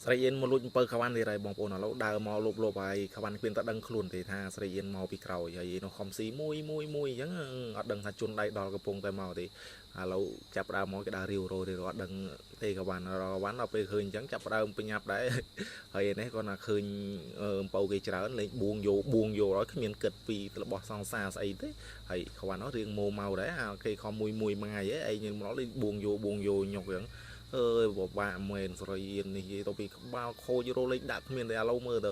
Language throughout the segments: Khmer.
ស្រីអៀនមកលួចអំពើខវាន់ទេហើយបងប្អូនឥឡូវដើរមកលុបលុបហើយខវាន់គ្មានតែដឹងខ្លួនទេថាស្រីអៀនមកពីក្រោយហើយនៅខំស៊ីមួយអញ្ចឹងអត់ដឹងថាជន់ដៃដល់កំពុងតែមកទេឥឡូវចាប់ដើមមកគេដើររាវរោអត់ដឹងទេខវាន់ដល់ពេលឃើញអញ្ចឹងចាប់ដើមបញ្ញាប់ដែរហើយនេះគាត់ថាឃើញអំពើគេច្រើនលេងបួងយោឲ្យគ្មានគិតពីរបស់សង្សារស្អីទេហើយខវាន់នោះរៀងម៉ូមកដែរគេខំមួយមួយថ្ងៃឯងមកលេងបួងយោញុកអញ្ចឹងអើយបបាក់មែនស្រីអៀននេះនិយាយទៅពីក្បាលខូចរោលេខដាក់គ្មានតែឥឡូវមើលទៅ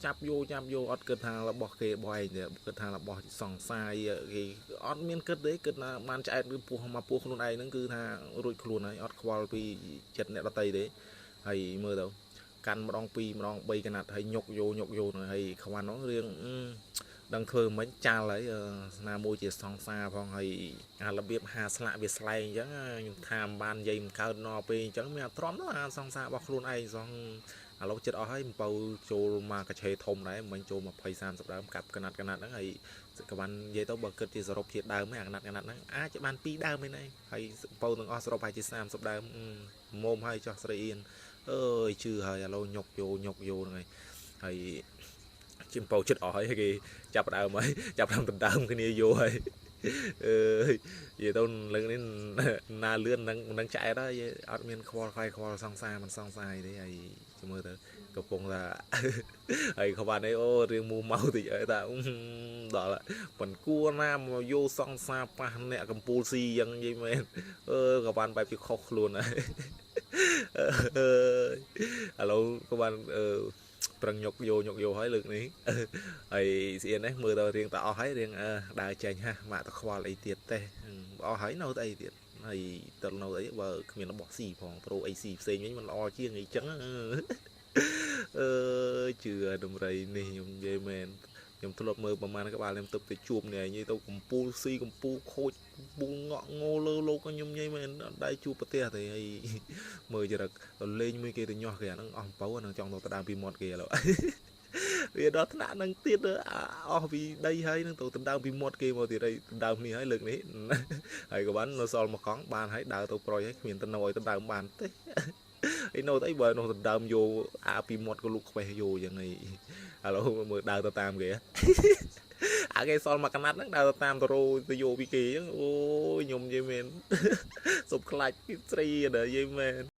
ចាប់យោអត់គិតថារបស់គេរបស់ឯងទេគិតថារបស់សង្សាយគេអត់មានគិតទេគិតថាបានឆ្អែតឬពោះមកពោះខ្លួនឯងហ្នឹងគឺថារួចខ្លួនហើយអត់ខ្វល់ពីចិត្តអ្នកដតីទេហើយមើលទៅកាន់ម្ដង2ម្ដង3កណាត់ហើយញុកយោហើយខ្វាន់នោះរឿងដឹងធ្វើមិនចាល់ហើយណាមួយជាសង្សារផងហើយអារបៀបហាស្លាកវាស្លែងអញ្ចឹងខ្ញុំថាមិនបាននិយាយមិនកើតណពេលអញ្ចឹងមានអាទ្រាំទៅអាសង្សាររបស់ខ្លួនឯងសោះឥឡូវចិត្តអស់ហើយអំពៅចូលមកកឆេធំដែរមិនចូល20 30ដើមកាប់កណាត់ហ្នឹងហើយក្បាន់និយាយទៅបើគិតជាសរុបជាដើមហ្នឹងអាកណាត់ហ្នឹងអាចจะបាន2ដើមឯណែហើយអំពៅទាំងអស់សរុបហើយជា30ដើមមុំហើយចោះស្រីអៀនអើយជឿហើយឥឡូវញុកយោហ្នឹងហើយជាអំពៅចិត្តអស់ហើយគេចាប់ដើមហើយចាប់ដើមដណ្ដើមគ្នាយោហើយអើយនិយាយទៅលើកនេះណាលឿននឹងឆ្អែតហើយអត់មានខ្វល់សង្សារមិនសង្សារទេហើយមើលទៅកំពុងថាហើយក្បាន់នេះអូរៀងមូមកតិចអើថាដល់ប៉ុនគួរណាមកយោសង្សារប៉ះអ្នកកម្ពូលស៊ីយ៉ាងនិយាយមែនក្បាន់បែបជាខុសខ្លួនហើយឥឡូវក្បាន់ប្រឹងញុកយោហើយលើកនេះហើយស្អៀននេះមើលទៅរៀងតែអស់ហើយរៀងដើរចេញហ่ะម៉ាក់តខ្វល់អីទៀតទេអស់ហើយនៅតែអីទៀតហើយទៅនៅអីបើគ្មានរបស់ស៊ីផងប្រូអីស៊ីផ្សេងវិញមិនល្អជាងអីចឹងជឿដំរីនេះខ្ញុំនិយាយមែនខ្ញុំធ្លាប់មើលប្រហែលក្បាលខ្ញុំទៅជួបនេះនិយាយទៅកំពូលស៊ីកំពូលខូចកំពូលងក់ងោលើលោកខ្ញុំនិយាយមែនអត់ដៃជួបប្រទេសទេហើយមើលចរិតលេងមួយគេទៅញាស់គេអាហ្នឹងអស់អំពៅអាហ្នឹងចង់ទៅតាមពីមាត់គេឥឡូវវាដល់ថ្នាក់ហ្នឹងទៀតអស់ពីដីហើយនឹងទៅដណ្ដើមពីមាត់គេមកទៀតហើយដណ្ដើមនេះហើយលើកនេះហើយក៏បាននៅសល់មកកង់បានហើយដើរទៅប្រុយហើយគ្មានទៅនៅឲ្យដណ្ដើមបានទេឯនោះទៅបើនោះដណ្ដើមយោអាពីមាត់ក៏លូកខ្វេះយោយ៉ាងនេះឥឡូវមើលដើរទៅតាមគេអាគេសល់មកកណាត់ហ្នឹងដើរទៅតាមទៅរោទៅយោពីគេអញ្ចឹងអូយខ្ញុំនិយាយមែនសុបខ្លាច់ស្រីដល់និយាយមែន